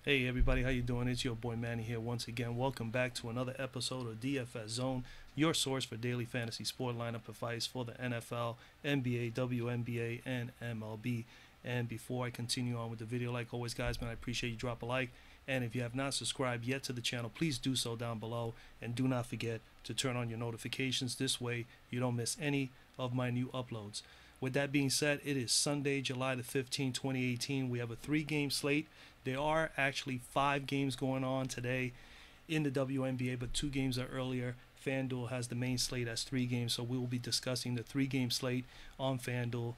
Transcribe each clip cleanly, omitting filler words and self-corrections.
Hey everybody, how you doing? It's your boy Manny here once again. Welcome back to another episode of DFS Zone, your source for daily fantasy sport lineup advice for the NFL, NBA, WNBA, and MLB. And before I continue on with the video, like always, guys, man, I appreciate you drop a like. And if you have not subscribed yet to the channel, please do so down below. And do not forget to turn on your notifications. This way, you don't miss any of my new uploads. With that being said, it is Sunday, July the 15th, 2018. We have a 3-game slate. There are actually 5 games going on today in the WNBA, but 2 games are earlier. FanDuel has the main slate as 3 games, so we will be discussing the 3-game slate on FanDuel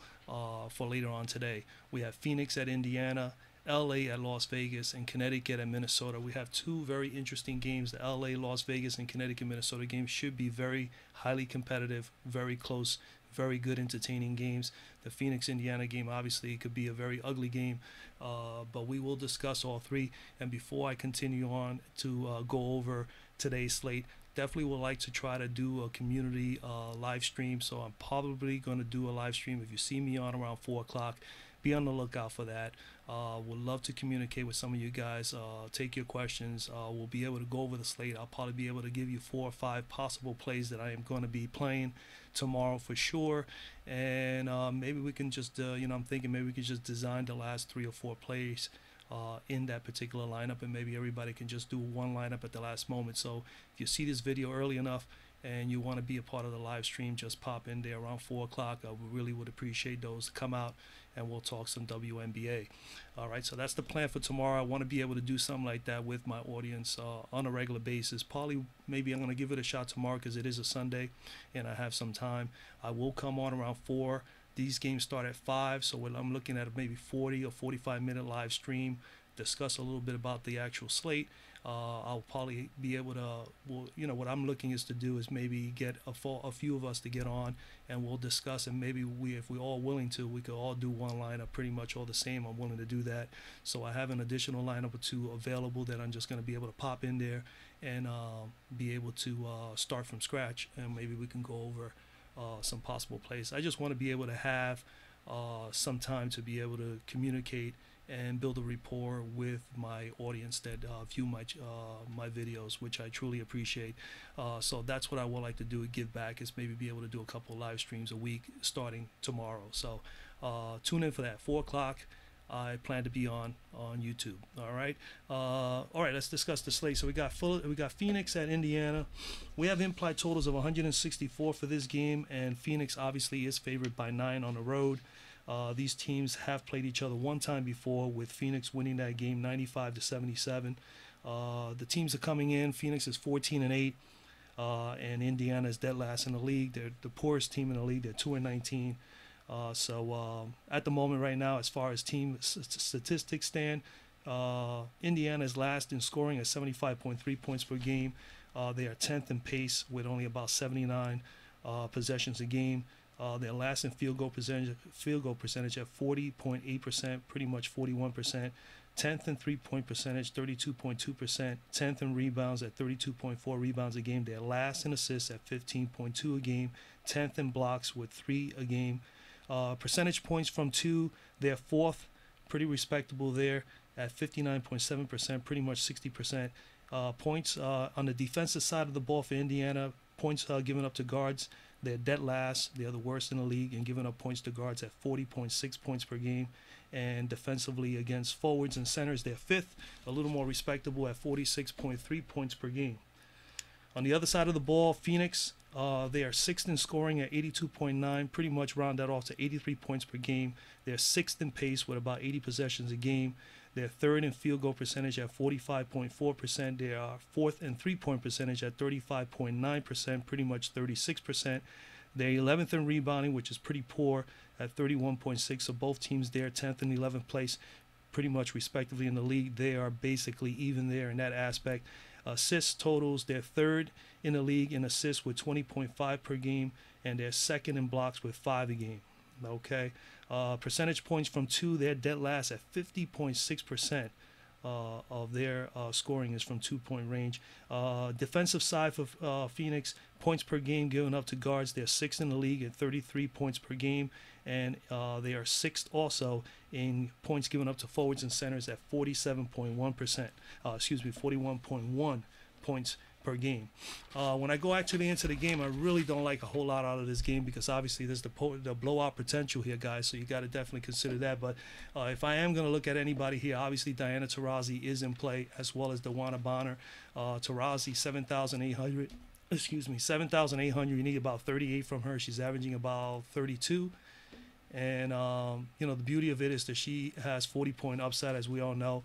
for later on today. We have Phoenix at Indiana, LA at Las Vegas, and Connecticut at Minnesota. We have 2 very interesting games. The LA, Las Vegas, and Connecticut, Minnesota games should be very highly competitive, very close, very good, entertaining games. The Phoenix, Indiana game, obviously, could be a very ugly game, but we will discuss all 3. And before I continue on to go over today's slate, definitely would like to try to do a community live stream. So I'm probably going to do a live stream. If you see me on around 4 o'clock, be on the lookout for that. Would love to communicate with some of you guys, take your questions. We'll be able to go over the slate. I'll probably be able to give you 4 or 5 possible plays that I am going to be playing tomorrow for sure. And maybe we can just, I'm thinking maybe we could just design the last 3 or 4 plays in that particular lineup, and maybe everybody can just do one lineup at the last moment. So if you see this video early enough and you want to be a part of the live stream, just pop in there around 4 o'clock. I really would appreciate those to come out and we'll talk some WNBA. All right, so that's the plan for tomorrow. I want to be able to do something like that with my audience on a regular basis. Probably, maybe I'm going to give it a shot tomorrow because it is a Sunday and I have some time. I will come on around 4. These games start at 5, so I'm looking at a maybe 40 or 45-minute live stream, discuss a little bit about the actual slate. I'll probably be able to, what I'm looking is to do is maybe get a few of us to get on and we'll discuss, and maybe if we're all willing to, we could all do one lineup pretty much all the same. I'm willing to do that. So I have an additional lineup or 2 available that I'm just going to be able to pop in there and be able to start from scratch, and maybe we can go over some possible plays. I just want to be able to have some time to be able to communicate and build a rapport with my audience that view my videos, which I truly appreciate. So that's what I would like to do, give back, is maybe be able to do a couple of live streams a week starting tomorrow. So tune in for that. 4 o'clock. I plan to be on YouTube. All right, let's discuss the slate. So we got Phoenix at Indiana. We have implied totals of 164 for this game, and Phoenix obviously is favored by 9 on the road. These teams have played each other one time before, with Phoenix winning that game 95-77. The teams are coming in. Phoenix is 14-8, and Indiana is dead last in the league. They're the poorest team in the league. They're 2-19. So at the moment right now, as far as team statistics stand, Indiana is last in scoring at 75.3 points per game. They are 10th in pace with only about 79 possessions a game. They're last in field goal percentage at 40.8%, pretty much 41%. 10th in three-point percentage, 32.2%. 10th in rebounds at 32.4 rebounds a game. They're last in assists at 15.2 a game. 10th in blocks with 3 a game. Percentage points from 2, they're 4th, pretty respectable there at 59.7%, pretty much 60%. Points on the defensive side of the ball for Indiana, points given up to guards, they're dead last. They're the worst in the league and giving up points to guards at 40.6 points per game. And defensively against forwards and centers, they're 5th, a little more respectable at 46.3 points per game. On the other side of the ball, Phoenix, they are 6th in scoring at 82.9, pretty much round that off to 83 points per game. They're 6th in pace with about 80 possessions a game. They're 3rd in field goal percentage at 45.4%. They are 4th in three-point percentage at 35.9%, pretty much 36%. They're 11th in rebounding, which is pretty poor, at 31.6. So both teams there, 10th and 11th place, pretty much respectively in the league. They are basically even there in that aspect. Assists totals, they're 3rd in the league in assists with 20.5 per game, and they're 2nd in blocks with 5 a game. Okay, percentage points from 2, they're dead last at 50.6%. of their scoring is from 2-point range. Defensive side for Phoenix, points per game given up to guards. They're sixth in the league at 33 points per game, and they are sixth also in points given up to forwards and centers at 47.1%. 41.1 points per game. When I go actually into the game, I really don't like a whole lot out of this game because obviously there's the blowout potential here, guys. So you got to definitely consider that. But if I am going to look at anybody here, obviously Diana Taurasi is in play as well as Dawana Bonner. Taurasi 7,800. 7,800. You need about 38 from her. She's averaging about 32. And the beauty of it is that she has 40-point upside, as we all know.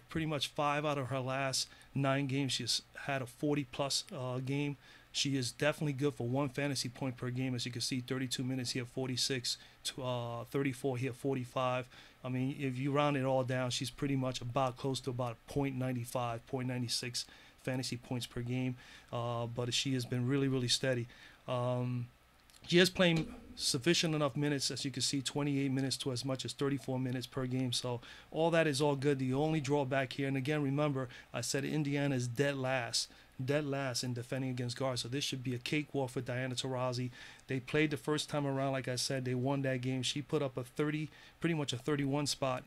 Pretty much five out of her last 9 games, she's had a 40-plus game. She is definitely good for 1 fantasy point per game. As you can see, 32 minutes here, 46, 34 here, 45. I mean, if you round it all down, she's pretty much about close to about 0.95, 0.96 fantasy points per game. But she has been really, really steady. She is playing sufficient enough minutes, as you can see, 28 minutes to as much as 34 minutes per game. So all that is all good. The only drawback here, and again, remember, I said Indiana is dead last in defending against guards. So this should be a cakewalk for Diana Taurasi. They played the first time around, like I said, they won that game. She put up pretty much a 31 spot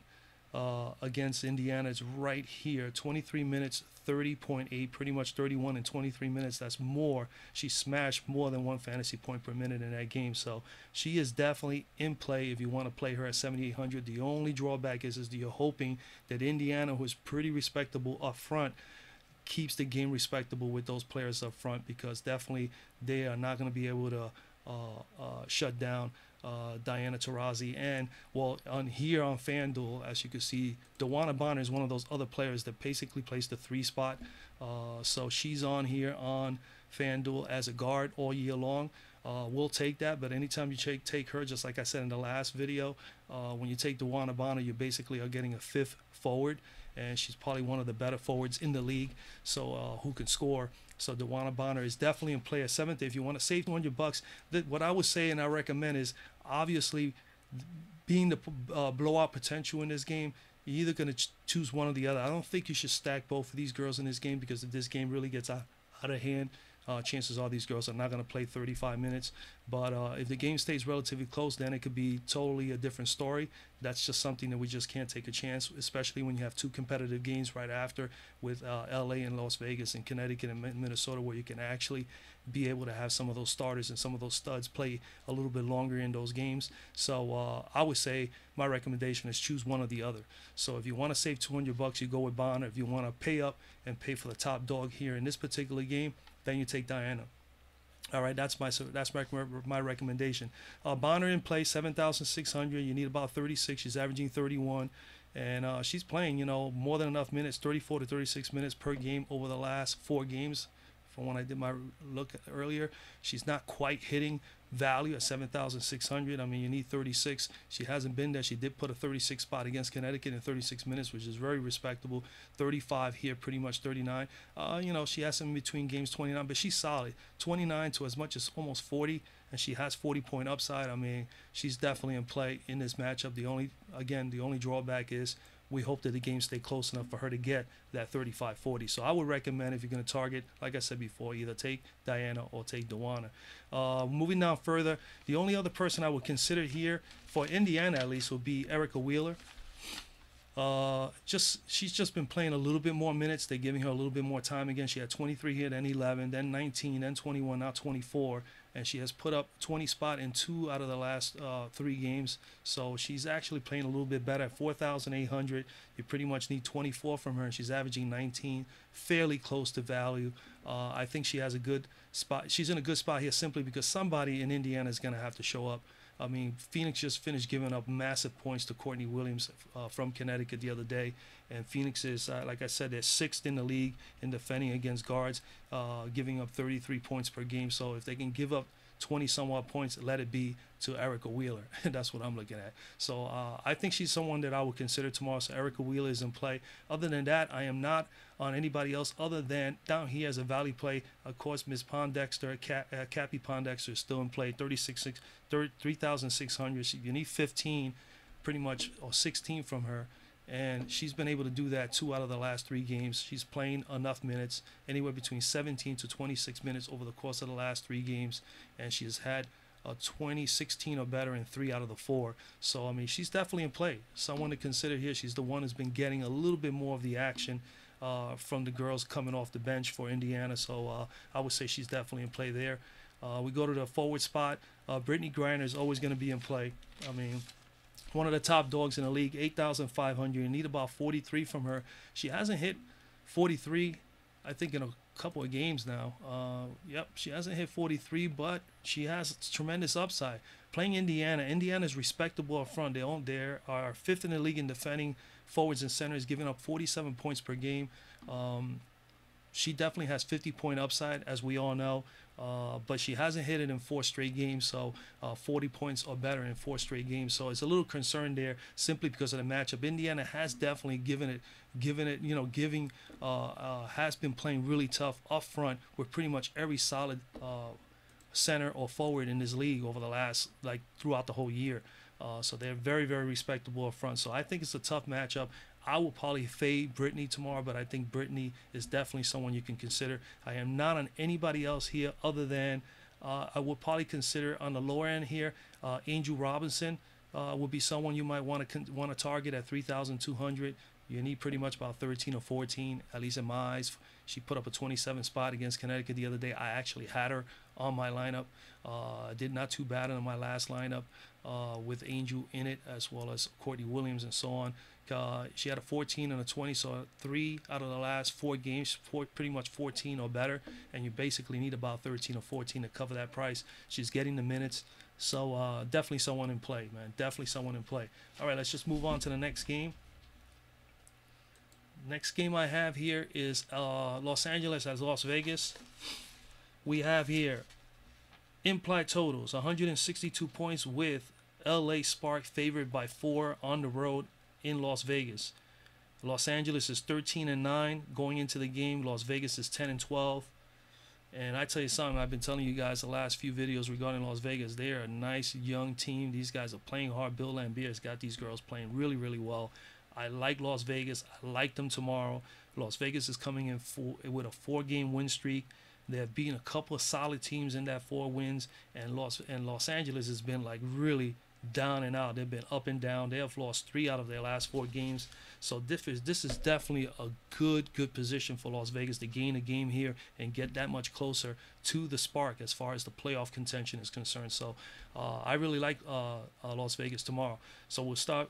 against Indiana. It's right here, 23 minutes, 30.8, pretty much 31 in 23 minutes. That's more. She smashed more than 1 fantasy point per minute in that game. So she is definitely in play if you want to play her at 7,800. The only drawback is you're hoping that Indiana, who is pretty respectable up front, keeps the game respectable with those players up front, because definitely they are not going to be able to shut down Diana Taurasi. And well, on FanDuel, as you can see, Dawana Bonner is one of those other players that basically plays the 3 spot. So she's on here on FanDuel as a guard all year long. We'll take that, but anytime you take her, just like I said in the last video, when you take Dawana Bonner, you basically are getting a 5th forward, and she's probably one of the better forwards in the league, so who can score. So Dawana Bonner is definitely in play at 7th. If you want to save $200, what I would say and I recommend is, obviously, being the blowout potential in this game, you're either going to choose one or the other. I don't think you should stack both of these girls in this game, because if this game really gets out of hand, chances are these girls are not going to play 35 minutes. But if the game stays relatively close, then it could be totally a different story. That's just something that we just can't take a chance, especially when you have 2 competitive games right after with LA and Las Vegas and Connecticut and Minnesota, where you can actually be able to have some of those starters and some of those studs play a little bit longer in those games. So I would say my recommendation is choose one or the other. So if you want to save $200, you go with Bonner. If you want to pay up and pay for the top dog here in this particular game, then you take Diana. All right, that's my recommendation. Bonner in play, 7,600. You need about 36. She's averaging 31, and she's playing, more than enough minutes, 34 to 36 minutes per game over the last 4 games. From when I did my look earlier, she's not quite hitting value at 7,600. I mean, you need 36. She hasn't been there. She did put a 36 spot against Connecticut in 36 minutes, which is very respectable. 35 here, pretty much 39. She has some in between games, 29, but she's solid. 29 to as much as almost 40, and she has 40-point upside. I mean, she's definitely in play in this matchup. The only drawback is we hope that the game stay close enough for her to get that 35-40. So I would recommend, if you're going to target, like I said before, either take Diana or take Dawana. Moving down further, the only other person I would consider here, for Indiana at least, would be Erica Wheeler. She's just been playing a little bit more minutes. They're giving her a little bit more time again. She had 23 here, then 11, then 19, then 21, now 24. And she has put up 20 spot in 2 out of the last 3 games. So she's actually playing a little bit better. At 4,800, you pretty much need 24 from her, and she's averaging 19, fairly close to value. I think she has a good spot. She's in a good spot here simply because somebody in Indiana is going to have to show up. I mean, Phoenix just finished giving up massive points to Courtney Williams from Connecticut the other day. And Phoenix is, like I said, they're 6th in the league in defending against guards, giving up 33 points per game. So if they can give up 20-some-odd points, let it be to Erica Wheeler. That's what I'm looking at. So I think she's someone that I would consider tomorrow. So Erica Wheeler is in play. Other than that, I am not on anybody else other than down here as a value play. Of course, Ms. Pondexter, Cappy Pondexter is still in play, 3,600. You need 15 pretty much, or 16 from her. and she's been able to do that 2 out of the last 3 games. She's playing enough minutes, anywhere between 17 to 26 minutes over the course of the last 3 games, and she has had a 20, 16 or better in 3 out of the 4. So, I mean, she's definitely in play. Someone to consider here. She's the one who's been getting a little bit more of the action from the girls coming off the bench for Indiana. So I would say she's definitely in play there. We go to the forward spot. Brittany Griner is always going to be in play. I mean, one of the top dogs in the league, 8,500. You need about 43 from her. She hasn't hit 43, I think, in a couple of games now. Yep, she hasn't hit 43, but she has tremendous upside. Playing Indiana's respectable up front. They are 5th in the league in defending forwards and centers, giving up 47 points per game. She definitely has 50-point upside, as we all know. But she hasn't hit it in 4 straight games, so 40 points or better in 4 straight games. So it's a little concern there simply because of the matchup. Indiana has definitely has been playing really tough up front with pretty much every solid center or forward in this league over the last, throughout the whole year. So they're very, very respectable up front. So I think it's a tough matchup. I will probably fade Brittany tomorrow, but I think Brittany is definitely someone you can consider. I am not on anybody else here other than I would probably consider on the lower end here. Angel Robinson would be someone you might want to target at 3,200. You need pretty much about 13 or 14, at least in my eyes. She put up a 27 spot against Connecticut the other day. I actually had her on my lineup. Did not too bad in my last lineup with Angel in it, as well as Courtney Williams and so on. She had a 14 and a 20, so 3 out of the last 4 games, pretty much 14 or better, and you basically need about 13 or 14 to cover that price. She's getting the minutes, so definitely someone in play, man. Definitely someone in play. All right, let's just move on to the next game. Next game I have here is Los Angeles as Las Vegas. We have here implied totals, 162 points with LA Spark favored by 4 on the road in Las Vegas. Los Angeles is 13-9 going into the game. Las Vegas is 10-12. And I tell you something, I've been telling you guys the last few videos regarding Las Vegas. They are a nice young team. These guys are playing hard. Bill Laimbeer has got these girls playing really, really well. I like Las Vegas. I like them tomorrow. Las Vegas is coming in with a 4-game win streak. They have beaten a couple of solid teams in that 4 wins, and Los Angeles has been really down and out. They've been up and down. They have lost 3 out of their last 4 games. So this is definitely a good position for Las Vegas to gain a game here and get that much closer to the Spark as far as the playoff contention is concerned. So I really like Las Vegas tomorrow. So we'll start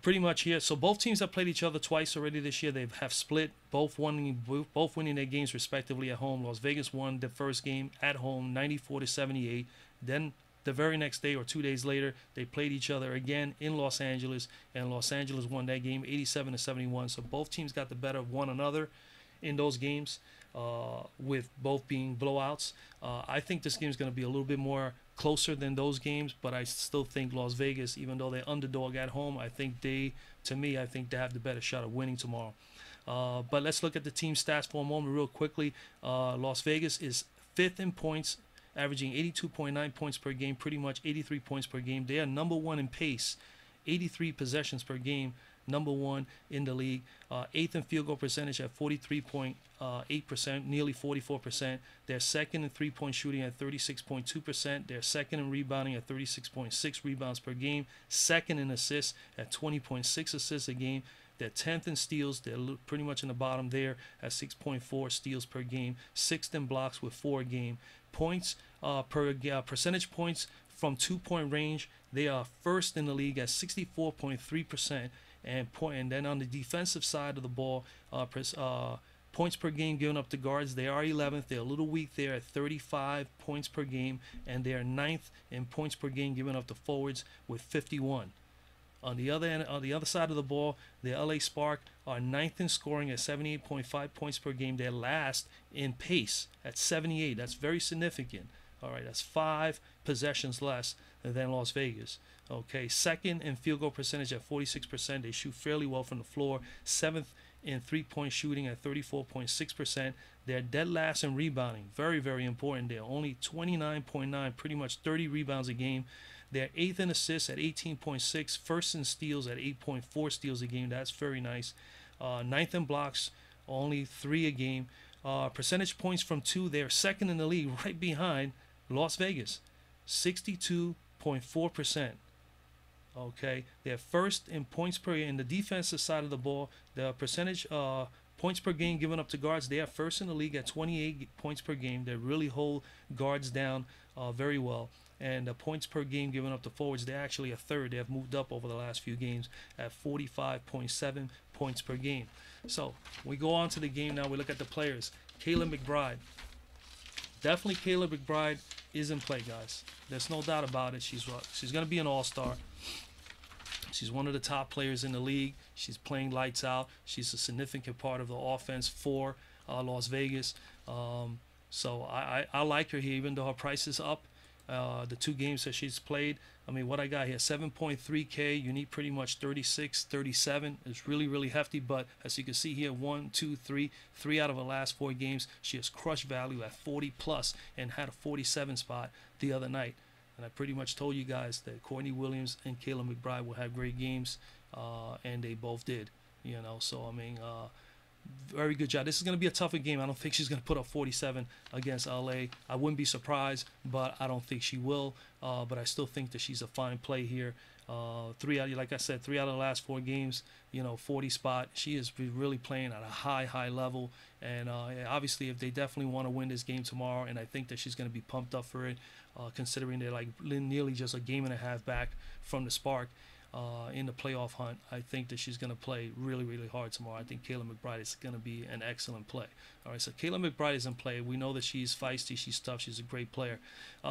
pretty much here. So both teams have played each other twice already this year. They have split, both winning their games respectively at home. Las Vegas won the first game at home 94-78. Then the very next day or 2 days later, they played each other again in Los Angeles, and Los Angeles won that game 87-71. So both teams got the better of one another in those games, with both being blowouts. I think this game is going to be a little bit more closer than those games, but I still think Las Vegas, even though they're underdog at home, I think they have the better shot of winning tomorrow. But let's look at the team stats for a moment real quickly. Las Vegas is 5th in points, averaging 82.9 points per game, pretty much 83 points per game. They are number 1 in pace, 83 possessions per game, number 1 in the league. 8th in field goal percentage at 43.8%, nearly 44%. They're 2nd in 3-point shooting at 36.2%. They're 2nd in rebounding at 36.6 rebounds per game. 2nd in assists at 20.6 assists a game. They're 10th in steals. They're pretty much in the bottom there at 6.4 steals per game. 6th in blocks with 4 a game. Points percentage points from 2-point range, they are 1st in the league at 64.3%. And then on the defensive side of the ball, points per game given up to guards, they are 11th. They're a little weak there at 35 points per game, and they are 9th in points per game given up to forwards with 51. On the other end, on the other side of the ball, the LA Spark are 9th in scoring at 78.5 points per game. They're last in pace at 78. That's very significant. All right, that's 5 possessions less than Las Vegas. Okay, 2nd in field goal percentage at 46%. They shoot fairly well from the floor. 7th in 3-point shooting at 34.6%. They're dead last in rebounding. Very, very important. They're only 29.9, pretty much 30 rebounds a game. They're 8th in assists at 18.6, first in steals at 8.4 steals a game. That's very nice. 9th in blocks, only 3 a game. Percentage points from 2, they're second in the league, right behind Las Vegas, 62.4%. Okay, they're first in points per game in the defensive side of the ball. The percentage points per game given up to guards, they are first in the league at 28 points per game. They really hold guards down very well. And the points per game given up to forwards, they're actually a third. They have moved up over the last few games at 45.7 points per game. So we go on to the game now. We look at the players. Kayla McBride. Definitely Kayla McBride is in play, guys. There's no doubt about it. She's going to be an all-star. She's one of the top players in the league. She's playing lights out. She's a significant part of the offense for Las Vegas. So I like her here, even though her price is up. The 2 games that she's played, I mean, what I got here, 7.3K. You need pretty much 36, 37. It's really, really hefty. But as you can see here, 1, 2, 3 out of her last 4 games, she has crushed value at 40 plus and had a 47 spot the other night. And I pretty much told you guys that Courtney Williams and Kayla McBride will have great games, and they both did. So I mean, very good job. This is going to be a tougher game. I don't think she's going to put up 47 against LA. I wouldn't be surprised, but I don't think she will. But I still think that she's a fine play here. 3 out, like I said, 3 out of the last 4 games, 40 spot. She is really playing at a high level. And obviously, if they definitely want to win this game tomorrow, and I think that she's going to be pumped up for it, considering they're like nearly just a game and a half back from the spark in the playoff hunt, I think that she's going to play really, really hard tomorrow. I think Kayla McBride is going to be an excellent play. All right, so Kayla McBride is in play. We know that she's feisty, she's tough, she's a great player.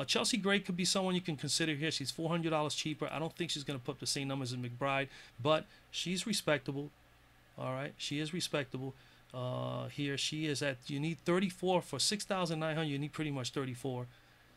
Chelsea Gray could be someone you can consider here. She's $400 cheaper. I don't think she's going to put up the same numbers as McBride, but she's respectable. All right, she is respectable. Here she is at, you need 34 for 6,900. You need pretty much 34.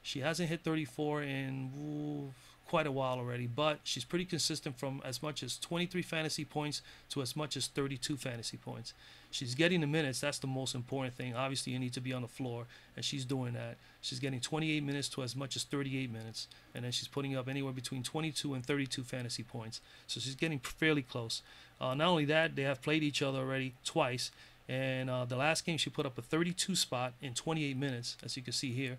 She hasn't hit 34 in quite a while already, but she's pretty consistent from as much as 23 fantasy points to as much as 32 fantasy points. She's getting the minutes. That's the most important thing. Obviously, you need to be on the floor, and she's doing that. She's getting 28 minutes to as much as 38 minutes, and then she's putting up anywhere between 22 and 32 fantasy points. So she's getting fairly close. Not only that, they have played each other already twice, and the last game she put up a 32 spot in 28 minutes, as you can see here.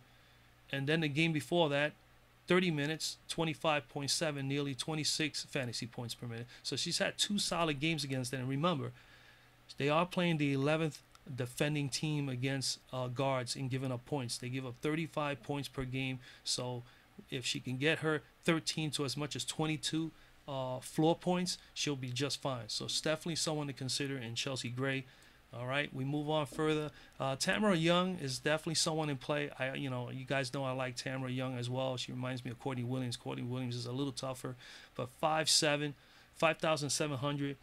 And then the game before that, 30 minutes, 25.7, nearly 26 fantasy points per minute. So she's had 2 solid games against them. And remember, they are playing the 11th defending team against guards in giving up points. They give up 35 points per game. So if she can get her 13 to as much as 22 floor points, she'll be just fine. So it's definitely someone to consider in Chelsea Gray. All right, we move on further. Tamara Young is definitely someone in play. You guys know I like Tamara Young as well. She reminds me of Courtney Williams. Courtney Williams is a little tougher, but 5'7", 5,700.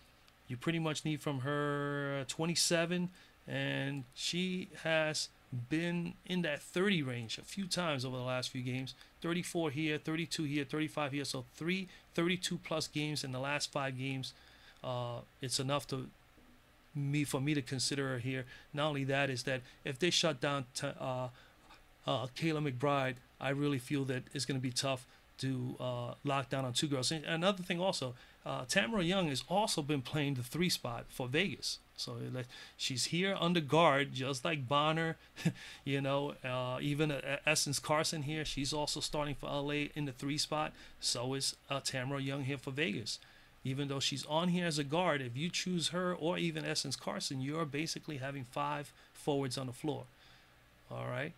You pretty much need from her 27, and she has been in that 30 range a few times over the last few games. 34 here, 32 here, 35 here. So 3 32-plus games in the last 5 games. It's enough for me to consider her here. Not only that, is that if they shut down Kayla McBride, I really feel that it's going to be tough to lock down on 2 girls. And another thing also, Tamara Young has also been playing the 3 spot for Vegas. So she's here under guard, just like Bonner. Even Essence Carson here, she's also starting for LA in the 3 spot. So is Tamara Young here for Vegas. Even though she's on here as a guard, if you choose her or even Essence Carson, you're basically having 5 forwards on the floor. All right?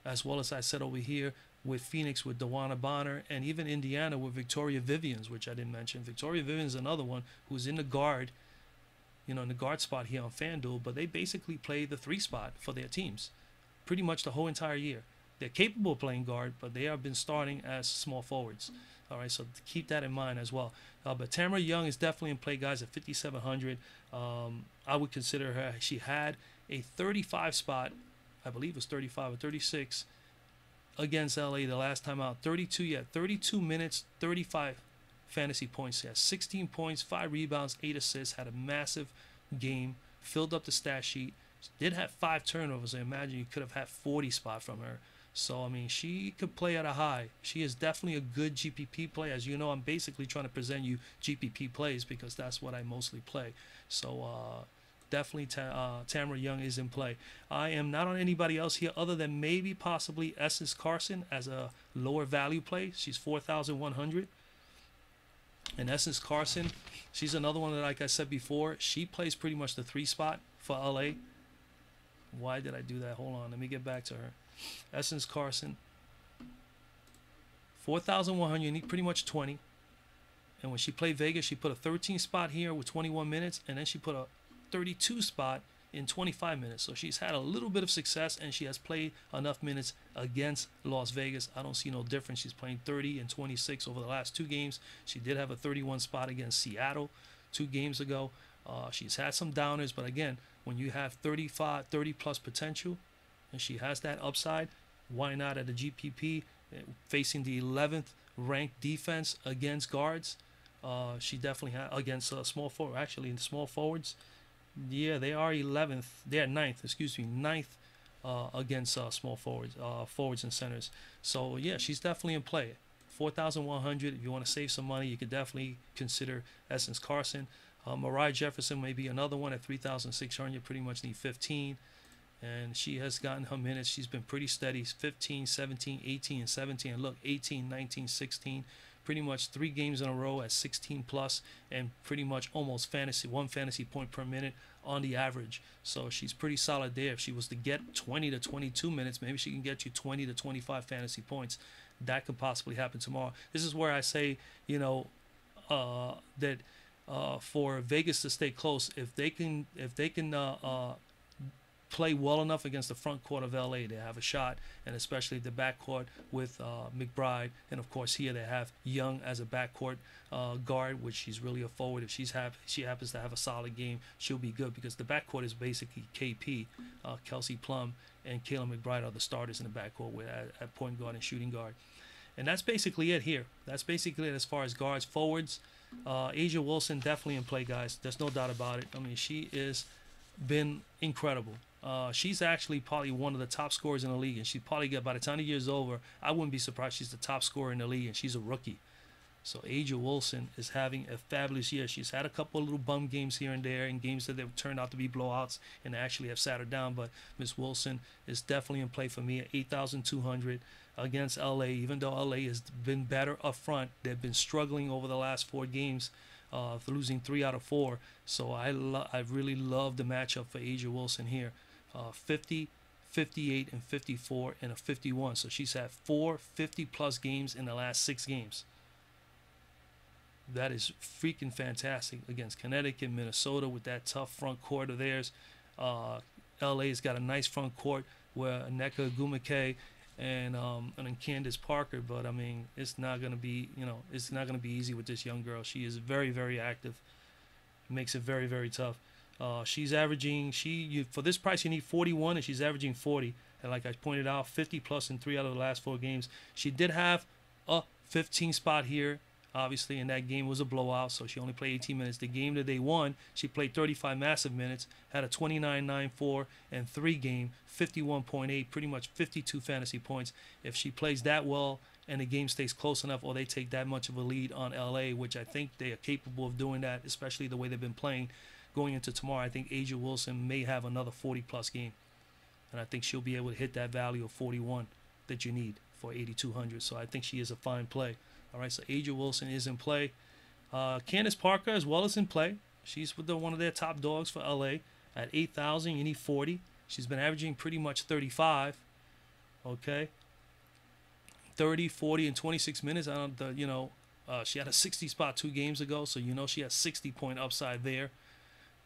As well as I said over here with Phoenix with DeWanna Bonner, and even Indiana with Victoria Vivians, which I didn't mention. Victoria Vivians is another one who's in the guard, in the guard spot here on FanDuel, but they basically play the 3 spot for their teams pretty much the whole entire year. They're capable of playing guard, but they have been starting as small forwards. All right, so keep that in mind as well. But Tamara Young is definitely in play, guys, at 5,700. I would consider her. She had a 35 spot, I believe it was 35 or 36, against LA the last time out. 32 minutes, 35 fantasy points. She had 16 points, 5 rebounds, 8 assists, had a massive game, filled up the stat sheet. She did have 5 turnovers. I imagine you could have had 40 spot from her. So, I mean, she could play at a high. She is definitely a good GPP play. As you know, I'm basically trying to present you GPP plays because that's what I mostly play. So, definitely Tamara Young is in play. I am not on anybody else here other than maybe possibly Essence Carson as a lower value play. She's 4,100. And Essence Carson, she's another one that, like I said before, she plays pretty much the 3 spot for LA. Why did I do that? Hold on, let me get back to her. Essence Carson, 4,100. You need pretty much 20. And when she played Vegas, she put a 13 spot here with 21 minutes, and then she put a 32 spot in 25 minutes. So she's had a little bit of success, and she has played enough minutes against Las Vegas. I don't see no difference. She's playing 30 and 26 over the last 2 games. She did have a 31 spot against Seattle 2 games ago. She's had some downers, but again, when you have 30 plus potential, and she has that upside, why not at a GPP facing the 11th ranked defense against guards? She definitely had against small forward. Actually, in the small forwards, yeah, they are 11th. They are 9th. Excuse me, 9th against small forwards and centers. So yeah, she's definitely in play. 4,100. If you want to save some money, you could definitely consider Essence Carson. Mariah Jefferson may be another one at 3,600. You pretty much need 15. And she has gotten her minutes. She's been pretty steady. 15, 17, 18, and 17. And look, 18, 19, 16. Pretty much 3 games in a row at 16 plus, and pretty much almost one fantasy point per minute on the average. So she's pretty solid there. If she was to get 20 to 22 minutes, maybe she can get you 20 to 25 fantasy points. That could possibly happen tomorrow. This is where I say, that for Vegas to stay close, if they can play well enough against the front court of LA, they have a shot, and especially the backcourt with McBride, and of course here they have Young as a backcourt guard, which she's really a forward. If she happens to have a solid game, she'll be good because the backcourt is basically KP, Kelsey Plum, and Kayla McBride are the starters in the backcourt with at point guard and shooting guard, and that's basically it here. That's basically it as far as guards. Forwards, Asia Wilson definitely in play, guys. There's no doubt about it. I mean, she is been incredible. She's actually probably one of the top scorers in the league, and she probably by the time the year's over, I wouldn't be surprised she's the top scorer in the league, and she's a rookie. So Asia Wilson is having a fabulous year. She's had a couple of little bum games here and there, and games that have turned out to be blowouts and actually have sat her down. But Miss Wilson is definitely in play for me at 8,200 against LA. Even though LA has been better up front, they've been struggling over the last 4 games. Losing 3 out of 4. So I really love the matchup for Asia Wilson here. 50, 58, and 54, and a 51. So she's had 4 50-plus games in the last 6 games. That is freaking fantastic against Connecticut, Minnesota with that tough front court of theirs. LA's got a nice front court where Nneka Ogwumike and then Candace Parker, but I mean, it's not gonna be easy with this young girl. She is very, very active. Makes it very, very tough. She's averaging for this price you need 41, and she's averaging 40. And like I pointed out, 50 plus in 3 out of the last 4 games. She did have a 15 spot here. Obviously, and that game was a blowout, so she only played 18 minutes. The game that they won, she played 35 massive minutes, had a 29-9-4 and 3 game, 51.8, pretty much 52 fantasy points. If she plays that well and the game stays close enough, or they take that much of a lead on LA, which I think they are capable of doing that, especially the way they've been playing going into tomorrow, I think Asia Wilson may have another 40-plus game, and I think she'll be able to hit that value of 41 that you need for 8,200. So I think she is a fine play. All right, so Asia Wilson is in play. Candace Parker as well is in play. She's with one of their top dogs for LA at 8,000. You need 40. She's been averaging pretty much 35. Okay, 30, 40, and 26 minutes. She had a 60 spot 2 games ago, so she has 60-point upside there.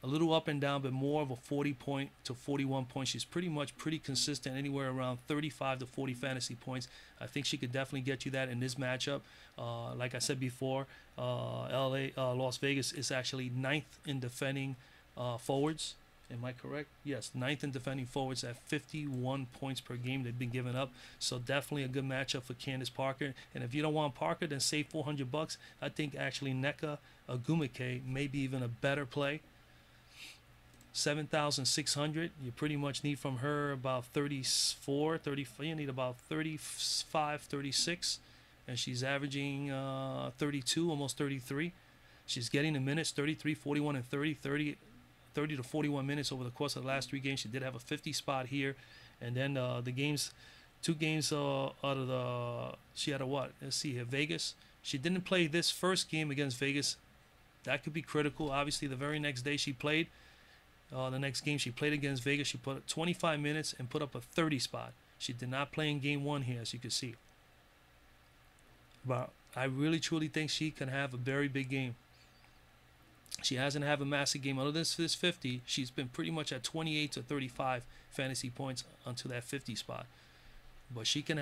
A little up and down, but more of a 40-point to 41-point. She's pretty consistent, anywhere around 35 to 40 fantasy points. I think she could definitely get you that in this matchup. Like I said before, Las Vegas is actually 9th in defending forwards. Am I correct? Yes, 9th in defending forwards at 51 points per game they've been giving up. So definitely a good matchup for Candace Parker. And if you don't want Parker, then save $400. I think actually Nneka Ogwumike may be even a better play. 7,600. You pretty much need from her about 34, 35. You need about 35, 36. And she's averaging 32, almost 33. She's getting the minutes, 33, 41, and 30 to 41 minutes over the course of the last 3 games. She did have a 50 spot here. And then the games, 2 games out of the, she had a what? Let's see here, Vegas. She didn't play this first game against Vegas. That could be critical. Obviously, the very next day she played, the next game she played against Vegas, she put up 25 minutes and put up a 30 spot. She did not play in game 1 here, as you can see. But I really, truly think she can have a very big game. She hasn't had a massive game. Other than this 50, she's been pretty much at 28 to 35 fantasy points onto that 50 spot. But she can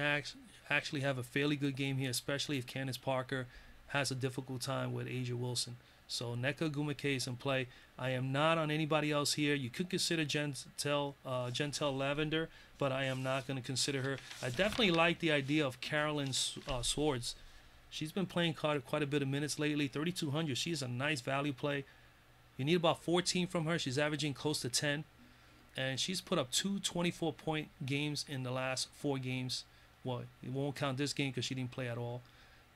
actually have a fairly good game here, especially if Candace Parker has a difficult time with Asia Wilson. So Nneka Ogwumike is in play. I am not on anybody else here. You could consider Gentel Lavender, but I am not going to consider her. I definitely like the idea of Carolyn Swords. She's been playing quite a bit of minutes lately, 3,200. She's a nice value play. You need about 14 from her. She's averaging close to 10. And she's put up 2 24-point games in the last 4 games. Well, it won't count this game because she didn't play at all.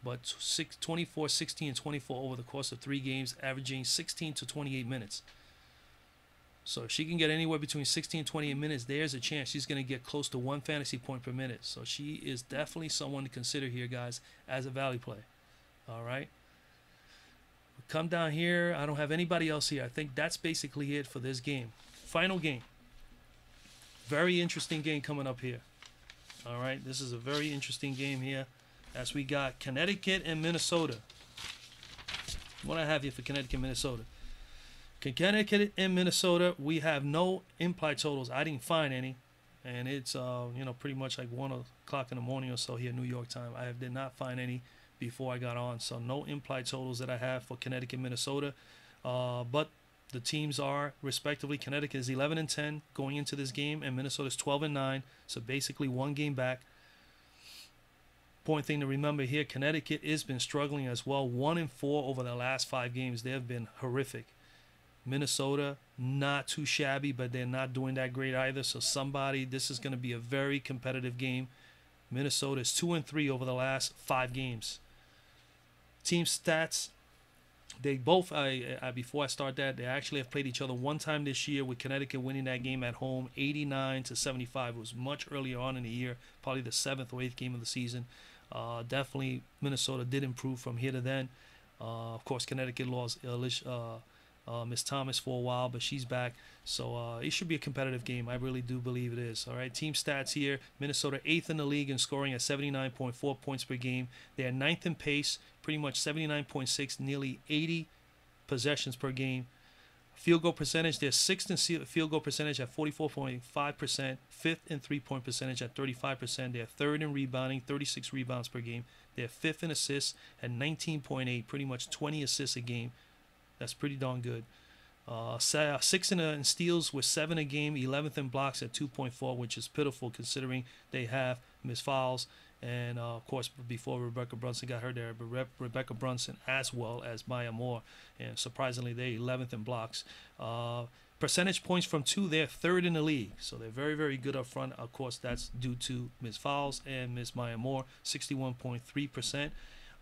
But 24, 16, and 24 over the course of 3 games, averaging 16 to 28 minutes. So if she can get anywhere between 16 and 28 minutes, there's a chance she's going to get close to 1 fantasy point per minute. So she is definitely someone to consider here, guys, as a value play. All right. Come down here. I don't have anybody else here. I think that's basically it for this game. Final game. Very interesting game coming up here. All right. This is a very interesting game here as we got Connecticut and Minnesota. What I have here for Connecticut and Minnesota. Connecticut and Minnesota, we have no implied totals. I didn't find any, and it's pretty much like 1 o'clock in the morning or so here New York time. I did not find any before I got on, so no implied totals that I have for Connecticut and Minnesota. But the teams are respectively, Connecticut is 11-10 going into this game, and Minnesota is 12-9, so basically 1 game back. Point thing to remember here, Connecticut has been struggling as well, 1-4 over the last 5 games. They have been horrific. Minnesota, not too shabby, but they're not doing that great either. So this is going to be a very competitive game. Minnesota is 2-3 over the last 5 games. Team stats, they both, before I start that, they actually have played each other 1 time this year, with Connecticut winning that game at home, 89-75. It was much earlier on in the year, probably the 7th or 8th game of the season. Definitely Minnesota did improve from here to then. Of course, Connecticut lost Miss Thomas for a while, but she's back. So it should be a competitive game. I really do believe it is. All right, team stats here. Minnesota 8th in the league in scoring at 79.4 points per game. They are 9th in pace, pretty much 79.6, nearly 80 possessions per game. Field goal percentage, they're 6th in field goal percentage at 44.5%, 5th in three-point percentage at 35%. They're 3rd in rebounding, 36 rebounds per game. They're 5th in assists at 19.8, pretty much 20 assists a game. That's pretty darn good. 6th in steals with 7 a game, 11th in blocks at 2.4, which is pitiful considering they have Miss Fowles. And, of course, before Rebecca Brunson got hurt there, but Rebecca Brunson as well as Maya Moore. And surprisingly, they're 11th in blocks. Percentage points from 2, they're 3rd in the league. So they're very, very good up front. Of course, that's due to Miss Fowles and Miss Maya Moore, 61.3%.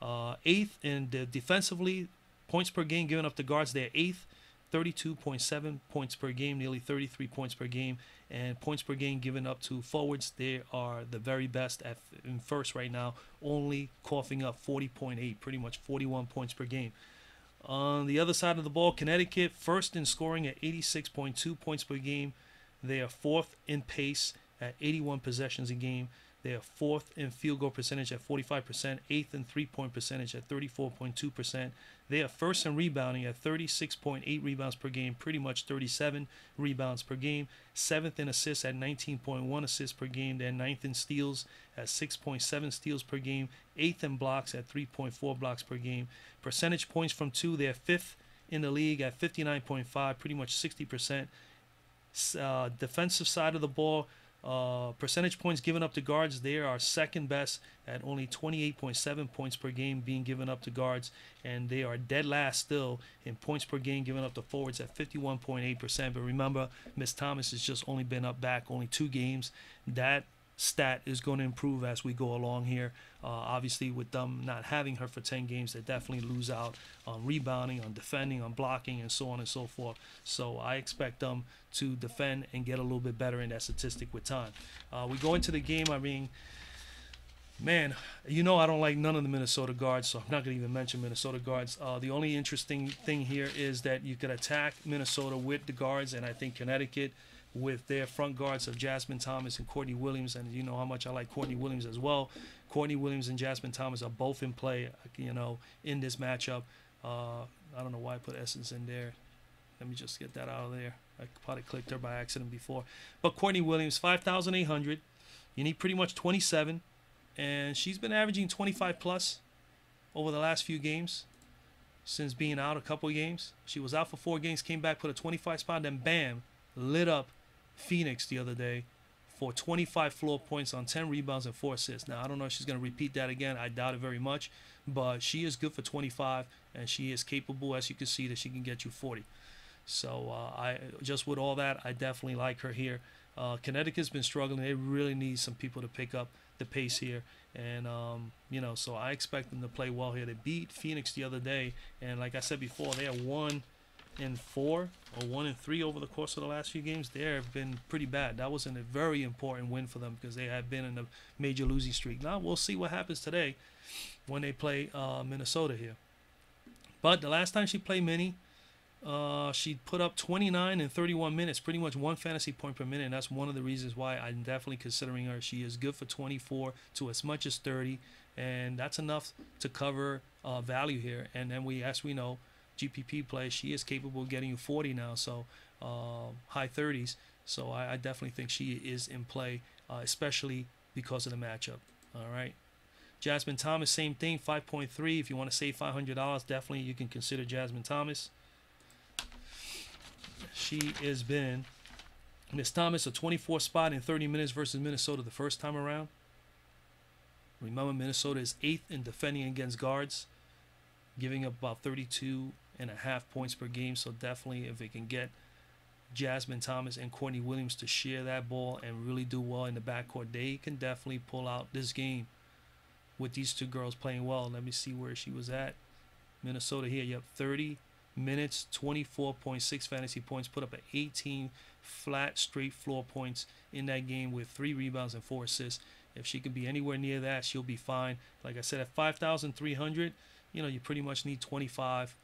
8th in defensively, points per game given up to guards, they're 8th, 32.7 points per game, nearly 33 points per game. And points per game given up to forwards, they are the very best in 1st right now, only coughing up 40.8, pretty much 41 points per game. On the other side of the ball, Connecticut 1st in scoring at 86.2 points per game. They are 4th in pace at 81 possessions a game. They are 4th in field goal percentage at 45%, 8th in three-point percentage at 34.2%. They are 1st in rebounding at 36.8 rebounds per game, pretty much 37 rebounds per game. 7th in assists at 19.1 assists per game. They're 9th in steals at 6.7 steals per game. 8th in blocks at 3.4 blocks per game. Percentage points from 2, they're 5th in the league at 59.5, pretty much 60%. Defensive side of the ball, Percentage points given up to guards, they are second best at only 28.7 points per game being given up to guards, and they are dead last still in points per game given up to forwards at 51.8%. But remember, Miss Thomas has just only been up back only 2 games. That stat is going to improve as we go along here. Obviously, with them not having her for 10 games, they definitely lose out on rebounding, on defending, on blocking, and so on and so forth. So I expect them to defend and get a little bit better in that statistic with time. We go into the game. I mean, man, I don't like none of the Minnesota guards, so I'm not going to even mention Minnesota guards. The only interesting thing here is that you could attack Minnesota with the guards, and I think Connecticut, with their front guards of Jasmine Thomas and Courtney Williams, and you know how much I like Courtney Williams as well. Courtney Williams and Jasmine Thomas are both in play, in this matchup. I don't know why I put Essence in there. Let me just get that out of there. I probably clicked her by accident before. But Courtney Williams, 5,800. You need pretty much 27, and she's been averaging 25 plus over the last few games since being out a couple of games. She was out for 4 games, came back, put a 25 spot, then bam, lit up Phoenix the other day for 25 floor points on 10 rebounds and 4 assists. Now, I don't know if she's going to repeat that again. I doubt it very much, but she is good for 25, and she is capable, as you can see, that she can get you 40. So I just with all that, I definitely like her here. Connecticut's been struggling. They really need some people to pick up the pace here, and so I expect them to play well here. They beat Phoenix the other day, and like I said before, they are 1-4 or 1-3 over the course of the last few games. They have been pretty bad. That was a very important win for them because they had been in a major losing streak. Now we'll see what happens today when they play Minnesota here. But the last time she played Manny, she put up 29 in 31 minutes, pretty much 1 fantasy point per minute, and that's one of the reasons why I'm definitely considering her. She is good for 24 to as much as 30, and that's enough to cover value here. And then as we know, GPP play, she is capable of getting you 40 now, so high 30s. So I definitely think she is in play, especially because of the matchup. All right. Jasmine Thomas, same thing, 5.3. If you want to save $500, definitely you can consider Jasmine Thomas. She has been Miss Thomas, a 24 spot in 30 minutes versus Minnesota the first time around. Remember, Minnesota is 8th in defending against guards, giving up about 32.5 points per game. So definitely, if they can get Jasmine Thomas and Courtney Williams to share that ball and really do well in the backcourt, they can definitely pull out this game with these two girls playing well. Let me see where she was at. Minnesota here, you have 30 minutes, 24.6 fantasy points, put up an 18 flat straight floor points in that game with 3 rebounds and 4 assists. If she can be anywhere near that, she'll be fine. Like I said, at 5,300, you pretty much need 25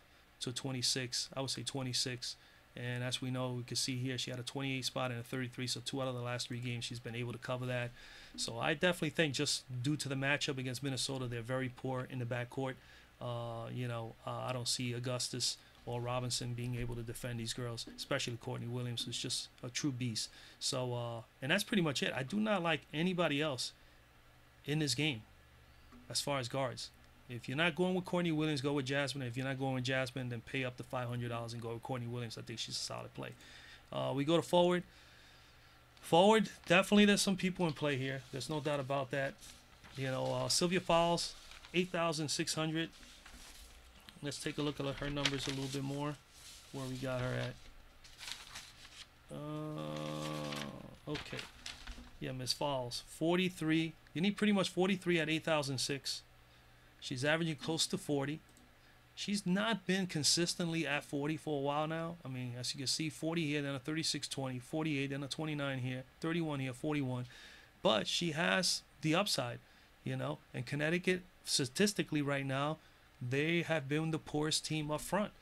to 26. I would say 26. And as we know, we can see here, she had a 28 spot and a 33. So 2 out of the last 3 games, she's been able to cover that. So I definitely think, just due to the matchup against Minnesota, they're very poor in the backcourt. I don't see Augustus or Robinson being able to defend these girls, especially Courtney Williams, who's just a true beast. So, and that's pretty much it. I do not like anybody else in this game as far as guards. If you're not going with Courtney Williams, go with Jasmine. If you're not going with Jasmine, then pay up to $500 and go with Courtney Williams. I think she's a solid play. We go to forward. Forward, definitely there's some people in play here. There's no doubt about that. Sylvia Fowles, 8,600. Let's take a look at her numbers a little bit more, where we got her at. Okay. Yeah, Miss Fowles, 43. You need pretty much 43 at 8,006. She's averaging close to 40. She's not been consistently at 40 for a while now. I mean, as you can see, 40 here, then a 36-20, 48, then a 29 here, 31 here, 41. But she has the upside, and Connecticut, statistically right now, they have been the poorest team up front,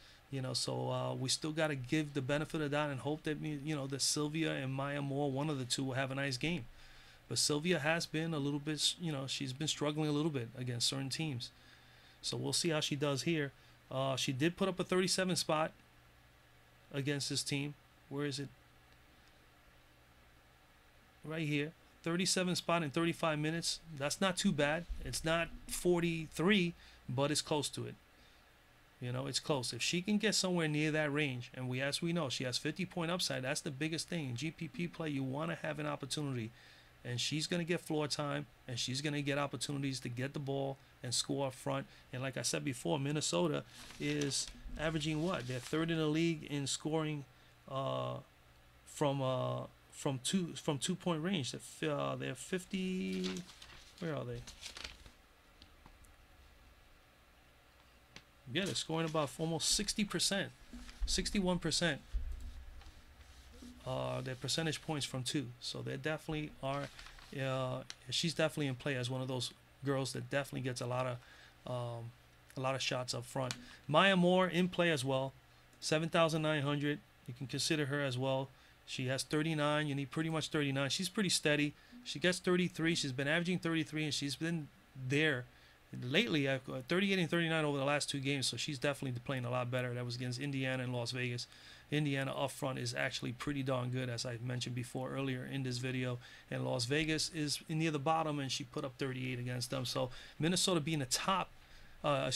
so we still got to give the benefit of that and hope that, that Sylvia and Maya Moore, one of the two, will have a nice game. But Sylvia has been a little bit, she's been struggling a little bit against certain teams. So we'll see how she does here. She did put up a 37 spot against this team. Where is it? Right here. 37 spot in 35 minutes. That's not too bad. It's not 43, but it's close to it. You know, it's close. If she can get somewhere near that range, and as we know, she has 50-point upside. That's the biggest thing. In GPP play, you want to have an opportunity. And she's going to get floor time, and she's going to get opportunities to get the ball and score up front. And like I said before, Minnesota is averaging what? They're third in the league in scoring from 2-point range. They're 50. Where are they? Yeah, they're scoring about almost 60%, 61%. Their percentage points from 2. So they definitely are. She's definitely in play as one of those girls that definitely gets a lot of shots up front. Maya Moore in play as well, 7,900. You can consider her as well. She has 39. You need pretty much 39. She's pretty steady. She gets 33. She's been averaging 33, and she's been there lately. 38 and 39 over the last 2 games. So she's definitely playing a lot better. That was against Indiana and Las Vegas. Indiana up front is actually pretty darn good, as I mentioned before earlier in this video. And Las Vegas is near the bottom, and she put up 38 against them. So Minnesota being the top, they're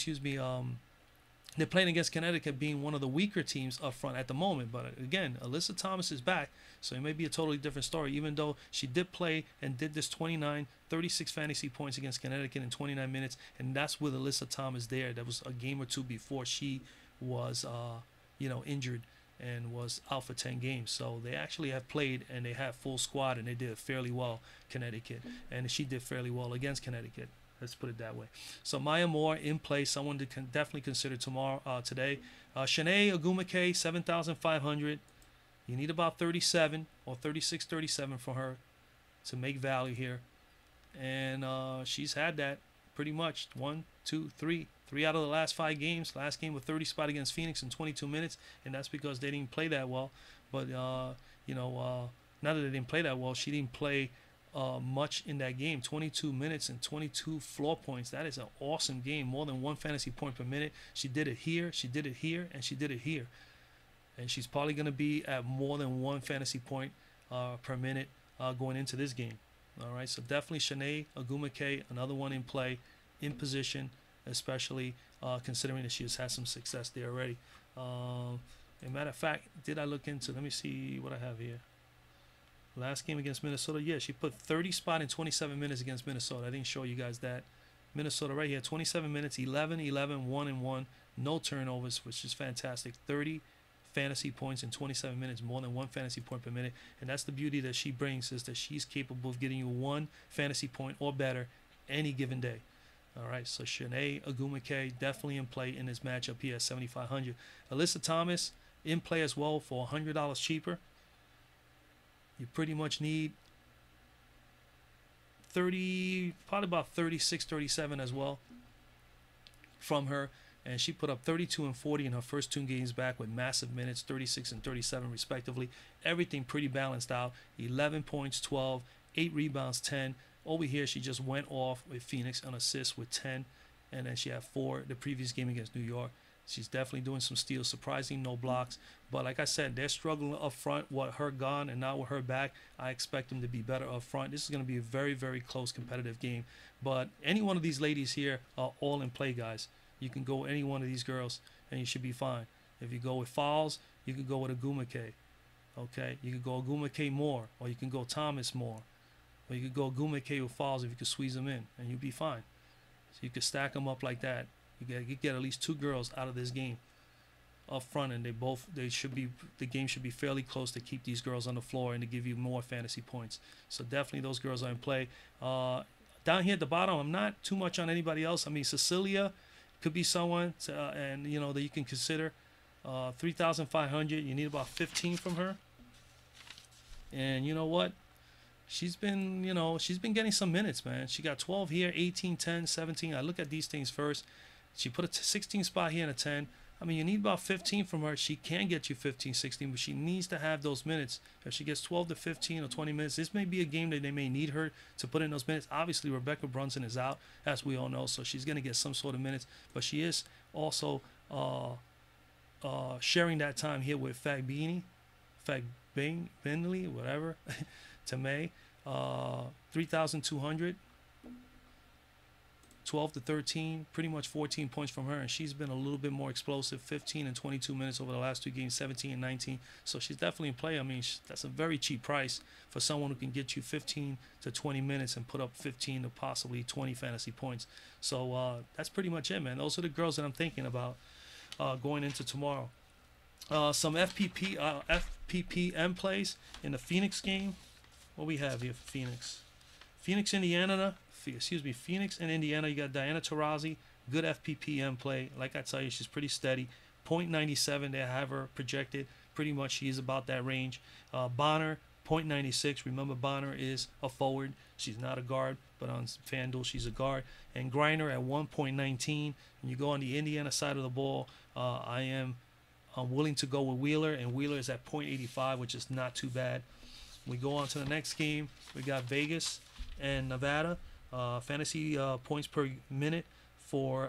playing against Connecticut being one of the weaker teams up front at the moment. But again, Alyssa Thomas is back, so it may be a totally different story, even though she did play and did this 36 fantasy points against Connecticut in 29 minutes. And that's with Alyssa Thomas there. That was a game or two before she was, injured and was out for 10 games. So they actually have played, and they have full squad, and they did fairly well, Connecticut. And she did fairly well against Connecticut. Let's put it that way. So Maya Moore in play, someone to definitely consider today. Shanae Ogumake, 7,500. You need about 37 or 36, 37 for her to make value here. And she's had that pretty much 1, 2, 3 out of the last 5 games. Last game with 30 spot against Phoenix in 22 minutes, and that's because they didn't play that well. But not that they didn't play that well, she didn't play much in that game. 22 minutes and 22 floor points. That is an awesome game. More than 1 fantasy point per minute. She did it here, she did it here, and she did it here. And she's probably going to be at more than 1 fantasy point per minute going into this game. All right, so definitely Shanae Ogumake, another one in play, in position, especially considering that she has had some success there already. As a matter of fact, did I look into, let me see what I have here. Last game against Minnesota, yeah, she put 30 spot in 27 minutes against Minnesota. I didn't show you guys that. Minnesota right here, 27 minutes, 11, 1-1, no turnovers, which is fantastic. 30 fantasy points in 27 minutes, more than 1 fantasy point per minute. And that's the beauty that she brings, is that she's capable of getting you 1 fantasy point or better any given day. All right, so Shanae Ogumake definitely in play in this matchup here at 7,500. Alyssa Thomas in play as well for $100 cheaper. You pretty much need 30, probably about 36, 37 as well from her. And she put up 32 and 40 in her first 2 games back with massive minutes, 36 and 37 respectively. Everything pretty balanced out. 11 points, 12, 8 rebounds, 10. Over here, she just went off with Phoenix on assists with 10. And then she had 4 the previous game against New York. She's definitely doing some steals, surprising no blocks. But like I said, they're struggling up front. With her gone and now with her back, I expect them to be better up front. This is going to be a very, very close competitive game. But any one of these ladies here are all in play, guys. You can go any one of these girls, and you should be fine. If you go with Fowles, you could go with Ogumake. Okay? You could go Ogumake Moore, or you can go Thomas Moore. Or you could go Ogumake with Fowles if you could squeeze them in, and you'd be fine. So you could stack them up like that. You get at least 2 girls out of this game up front, and the game should be fairly close to keep these girls on the floor and to give you more fantasy points. So definitely those girls are in play. Down here at the bottom, I'm not too much on anybody else. I mean, Cecilia could be someone, that you can consider. 3,500. You need about 15 from her. And you know what? She's been getting some minutes, man. She got 12 here, 18, 10, 17. I look at these things first. She put a 16 spot here and a 10. I mean, you need about 15 from her. She can get you 15, 16, but she needs to have those minutes. If she gets 12 to 15 or 20 minutes, this may be a game that they may need her to put in those minutes. Obviously, Rebecca Brunson is out, as we all know, so she's going to get some sort of minutes. But she is also sharing that time here with Bentley, whatever, to May. 3,200. 12 to 13, pretty much 14 points from her, and she's been a little bit more explosive, 15 and 22 minutes over the last 2 games, 17 and 19. So she's definitely in play. I mean, that's a very cheap price for someone who can get you 15 to 20 minutes and put up 15 to possibly 20 fantasy points. So that's pretty much it, man. Those are the girls that I'm thinking about going into tomorrow. Some FPPM plays in the Phoenix game. What we have here for Phoenix? Phoenix and Indiana. You got Diana Taurasi, good FPPM play. Like I tell you, she's pretty steady. .97, they have her projected. Pretty much she is about that range. Bonner, .96. Remember, Bonner is a forward. She's not a guard, but on FanDuel, she's a guard. And Griner at 1.19. And you go on the Indiana side of the ball, I'm willing to go with Wheeler, and Wheeler is at .85, which is not too bad. We go on to the next game. We got Vegas and Nevada. Fantasy points per minute for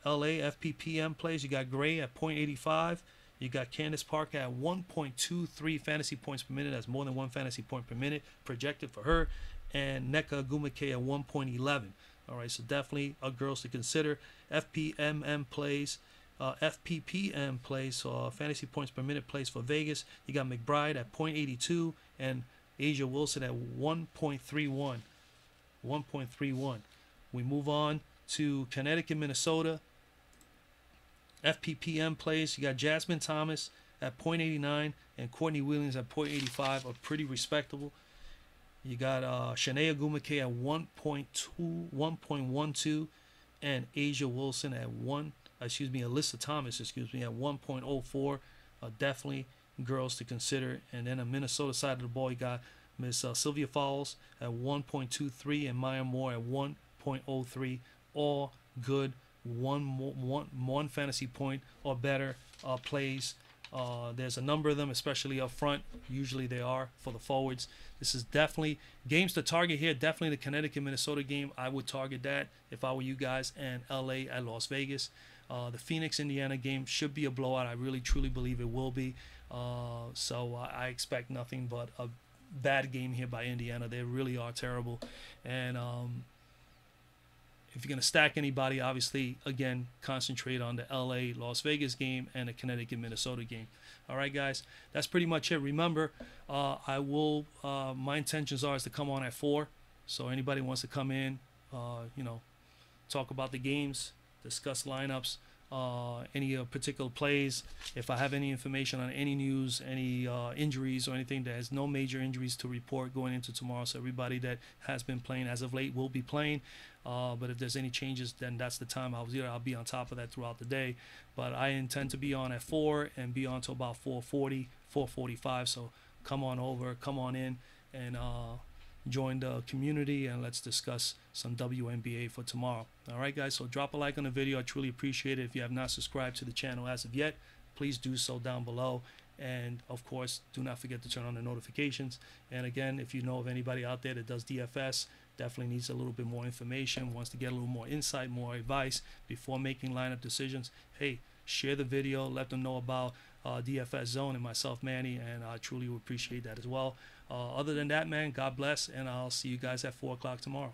LA FPPM plays. You got Gray at .85. You got Candace Parker at 1.23 fantasy points per minute. That's more than 1 fantasy point per minute projected for her. And Nneka Ogwumike at 1.11. All right, so definitely girls to consider. FPPM plays, so fantasy points per minute plays for Vegas. You got McBride at .82 and Asia Wilson at 1.31. We move on to Connecticut, Minnesota. FPPM plays. You got Jasmine Thomas at .89 and Courtney Williams at .85, are pretty respectable. You got Shanae Ogwumike at 1.12, and Asia Wilson at Alyssa Thomas, at 1.04. Definitely girls to consider. And then on Minnesota side of the ball, you got Miss Sylvia Fowles at 1.23 and Maya Moore at 1.03. All good one fantasy point or better plays. There's a number of them, especially up front. Usually they are for the forwards. This is definitely games to target here. Definitely the Connecticut-Minnesota game. I would target that if I were you guys, and LA at Las Vegas. The Phoenix-Indiana game should be a blowout. I really, truly believe it will be. So I expect nothing but a bad game here by Indiana. They really are terrible. And if you're going to stack anybody, obviously, again, concentrate on the LA Las Vegas game and the Connecticut Minnesota game. All right, guys, that's pretty much it. Remember, my intentions is to come on at 4. So anybody wants to come in, talk about the games, discuss lineups, any particular plays. If I have any information on any news, any injuries or anything, there is no major injuries to report going into tomorrow. So everybody that has been playing as of late will be playing. But if there's any changes, then that's the time I'll be on top of that throughout the day. But I intend to be on at 4 and be on till about 4:40, 4:45. So come on over, come on in, and join the community, and let's discuss some WNBA for tomorrow. All right, guys, so drop a like on the video. I truly appreciate it. If you have not subscribed to the channel as of yet, please do so down below. And of course, do not forget to turn on the notifications. And again, if you know of anybody out there that does DFS, definitely needs a little bit more information, wants to get a little more insight, more advice before making lineup decisions, hey, share the video, let them know about DFS Zone and myself, Manny, and I truly would appreciate that as well. Other than that, man, God bless, and I'll see you guys at 4 o'clock tomorrow.